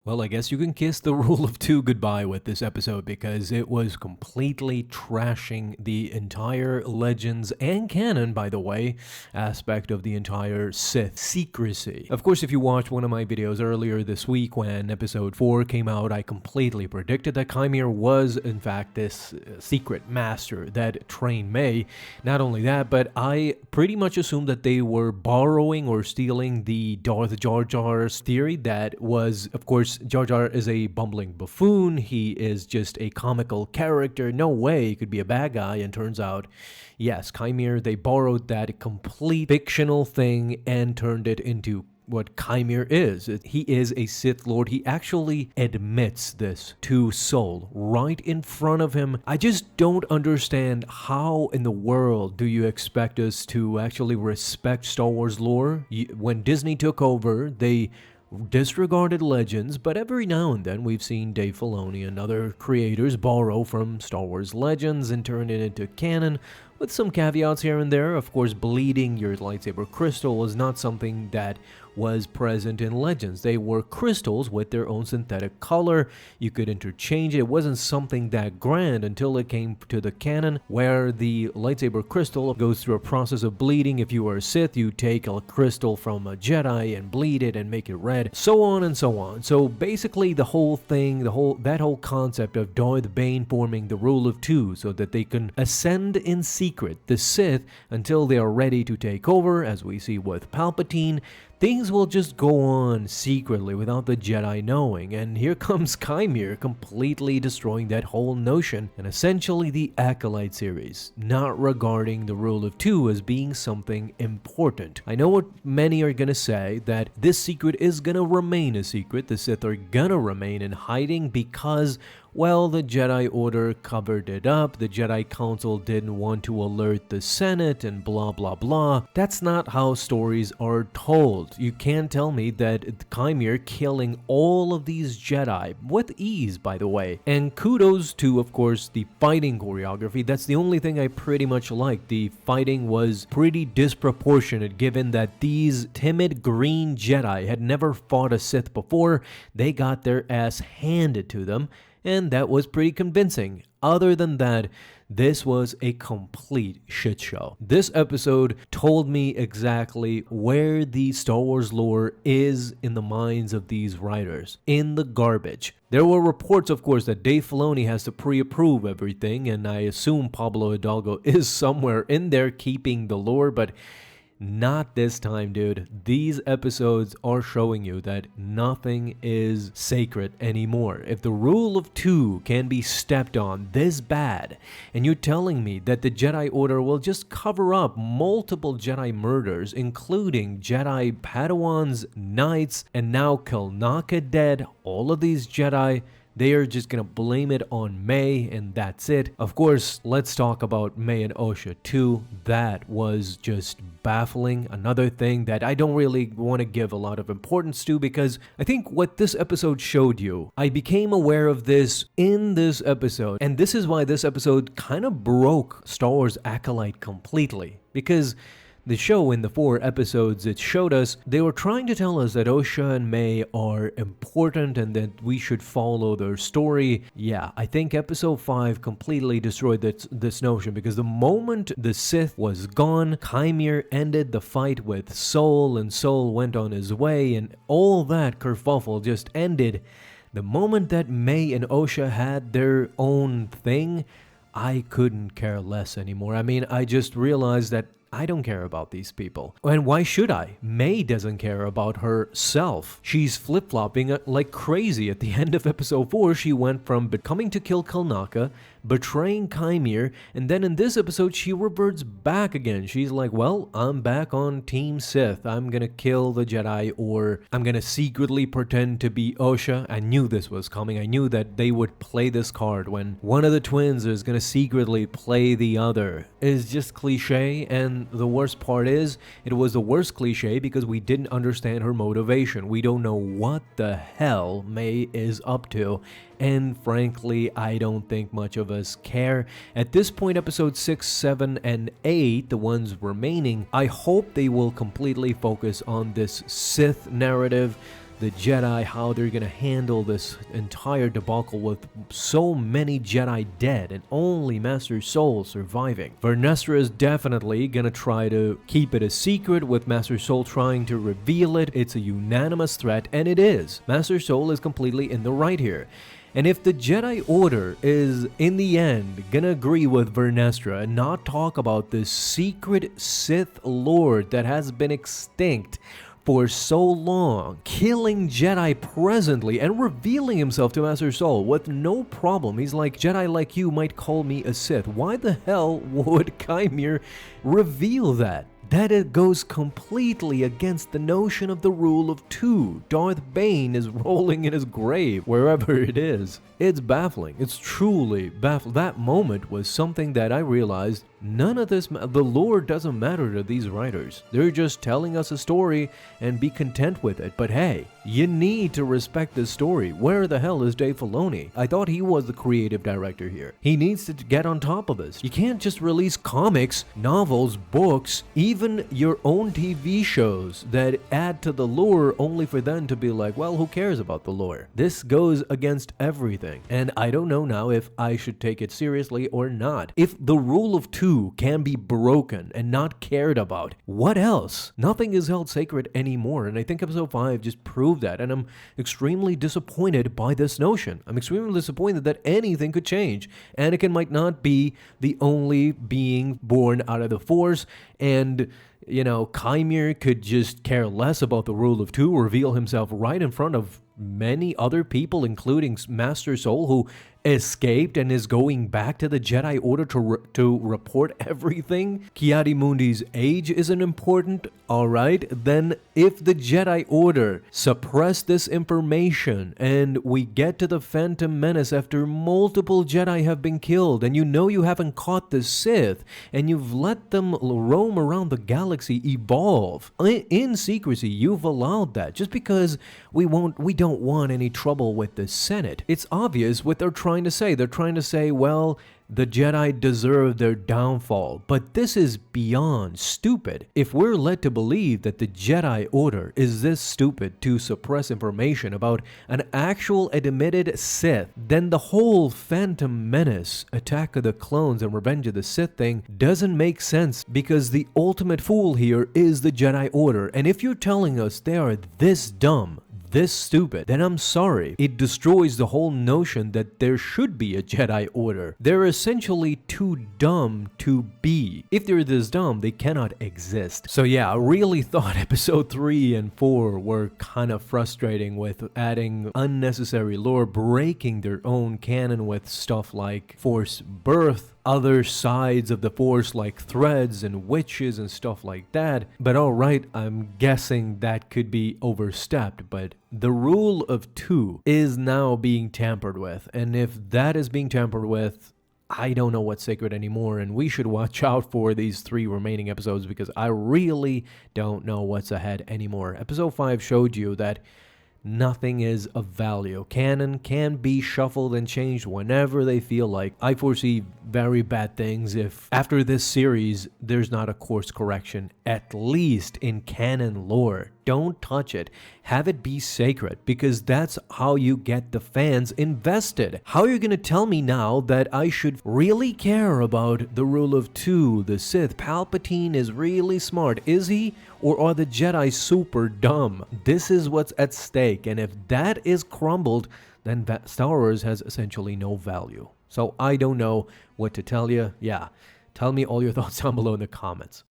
Well, I guess you can kiss the rule of two goodbye with this episode because it was completely trashing the entire Legends and canon, by the way, aspect of the entire Sith secrecy. Of course, if you watched one of my videos earlier this week when episode 4 came out, I completely predicted that Chimere was, in fact, this secret master that trained May. Not only that, but I pretty much assumed that they were borrowing or stealing the Darth Jar Jar's theory that was, of course, Jar Jar is a bumbling buffoon. He is just a comical character. No way he could be a bad guy. And turns out, yes, Chimere, they borrowed that complete fictional thing and turned it into what Chimere is. He is a Sith Lord. He actually admits this to Soul right in front of him. I just don't understand how in the world do you expect us to actually respect Star Wars lore? When Disney took over, they disregarded Legends, but every now and then we've seen Dave Filoni and other creators borrow from Star Wars Legends and turn it into canon, with some caveats here and there. Of course, bleeding your lightsaber crystal is not something that was present in Legends. They were crystals with their own synthetic color. You could interchange it. It wasn't something that grand until it came to the canon, where the lightsaber crystal goes through a process of bleeding. If you are a Sith, you take a crystal from a Jedi and bleed it and make it red, so on and so on. So basically the whole thing, that whole concept of Darth Bane forming the rule of two so that they can ascend in secret, the Sith, until they are ready to take over, as we see with Palpatine. Things will just go on secretly without the Jedi knowing, and here comes Chimere completely destroying that whole notion, and essentially the Acolyte series, not regarding the rule of two as being something important. I know what many are gonna say, that this secret is gonna remain a secret, the Sith are gonna remain in hiding because, well, the Jedi Order covered it up, the Jedi Council didn't want to alert the Senate, and blah blah blah. That's not how stories are told. You can't tell me that Chimere killing all of these Jedi, with ease by the way. And kudos to, of course, the fighting choreography. That's the only thing I pretty much liked. The fighting was pretty disproportionate given that these timid green Jedi had never fought a Sith before. They got their ass handed to them, and that was pretty convincing. Other than that, this was a complete shit show. This episode told me exactly where the Star Wars lore is in the minds of these writers. In the garbage. There were reports, of course, that Dave Filoni has to pre-approve everything, and I assume Pablo Hidalgo is somewhere in there keeping the lore, but not this time, dude. These episodes are showing you that nothing is sacred anymore. If the rule of two can be stepped on this bad, and you're telling me that the Jedi Order will just cover up multiple Jedi murders, including Jedi Padawans, Knights, and now Kelnaka dead, all of these Jedi, they are just gonna blame it on May, and that's it. Of course, let's talk about May and Osha too. That was just baffling. Another thing that I don't really want to give a lot of importance to, because I think what this episode showed you, I became aware of this in this episode, and this is why this episode kind of broke Star Wars Acolyte completely, because the show, in the 4 episodes it showed us, they were trying to tell us that Osha and May are important and that we should follow their story. Yeah, I think episode 5 completely destroyed this notion, because the moment the Sith was gone, Chimere ended the fight with Soul, and Soul went on his way, and all that kerfuffle just ended. The moment that May and Osha had their own thing, I couldn't care less anymore. I mean, I just realized that I don't care about these people. And why should I? May doesn't care about herself. She's flip-flopping like crazy. At the end of episode 4, she went from coming to kill Kelnaka, betraying Chimere, and then in this episode, she reverts back again. She's like, well, I'm back on Team Sith. I'm gonna kill the Jedi, or I'm gonna secretly pretend to be Osha. I knew this was coming. I knew that they would play this card when one of the twins is gonna secretly play the other. It's just cliche, and the worst part is, it was the worst cliche because we didn't understand her motivation. We don't know what the hell May is up to, and frankly, I don't think much of us care. At this point, episode 6, 7, and 8, the ones remaining, I hope they will completely focus on this Sith narrative, the Jedi, how they're gonna handle this entire debacle with so many Jedi dead and only Master Soul surviving. Vernestra is definitely gonna try to keep it a secret, with Master Soul trying to reveal it. It's a unanimous threat, and it is. Master Soul is completely in the right here. And if the Jedi Order is, in the end, gonna agree with Vernestra and not talk about this secret Sith Lord that has been extinct for so long, killing Jedi presently and revealing himself to Master Soul with no problem. He's like, Jedi like you might call me a Sith. Why the hell would Chimere reveal that? That it goes completely against the notion of the rule of two. Darth Bane is rolling in his grave, wherever it is. It's baffling. It's truly baffling. That moment was something that I realized none of this, the lore doesn't matter to these writers. They're just telling us a story and be content with it. But hey, you need to respect this story. Where the hell is Dave Filoni? I thought he was the creative director here. He needs to get on top of this. You can't just release comics, novels, books, even your own TV shows that add to the lore only for them to be like, well, who cares about the lore? This goes against everything. And I don't know now if I should take it seriously or not. If the rule of two can be broken and not cared about, what else? Nothing is held sacred anymore. And I think episode 5 just proved that. And I'm extremely disappointed by this notion. I'm extremely disappointed that anything could change. Anakin might not be the only being born out of the Force, and Chimere could just care less about the rule of two, reveal himself right in front of many other people, including Master Soul, who escaped and is going back to the Jedi Order to report everything. Ki-Adi-Mundi's age isn't important, alright? Then if the Jedi Order suppress this information and we get to the Phantom Menace after multiple Jedi have been killed, and you haven't caught the Sith, and you've let them roam around the galaxy, evolve in secrecy, you've allowed that just because we don't want any trouble with the Senate. It's obvious what they're trying to say. They're trying to say, well, the Jedi deserve their downfall, but this is beyond stupid. If we're led to believe that the Jedi Order is this stupid to suppress information about an actual admitted Sith, then the whole Phantom Menace, Attack of the Clones, and Revenge of the Sith thing doesn't make sense, because the ultimate fool here is the Jedi Order. And if you're telling us they are this dumb, this stupid, then I'm sorry. It destroys the whole notion that there should be a Jedi Order. They're essentially too dumb to be. If they're this dumb, they cannot exist. So yeah, I really thought episode 3 and 4 were kind of frustrating with adding unnecessary lore, breaking their own canon with stuff like Force birth, other sides of the Force like threads and witches and stuff like that. But alright, I'm guessing that could be overstepped, but the rule of two is now being tampered with, and if that is being tampered with, I don't know what's sacred anymore, and we should watch out for these 3 remaining episodes, because I really don't know what's ahead anymore. Episode 5 showed you that nothing is of value. Canon can be shuffled and changed whenever they feel like. I foresee very bad things if after this series there's not a course correction, at least in canon lore. Don't touch it. Have it be sacred, because that's how you get the fans invested. How are you going to tell me now that I should really care about the rule of two, the Sith? Palpatine is really smart. Is he? Or are the Jedi super dumb? This is what's at stake, and if that is crumbled, then Star Wars has essentially no value. So I don't know what to tell you. Yeah, tell me all your thoughts down below in the comments.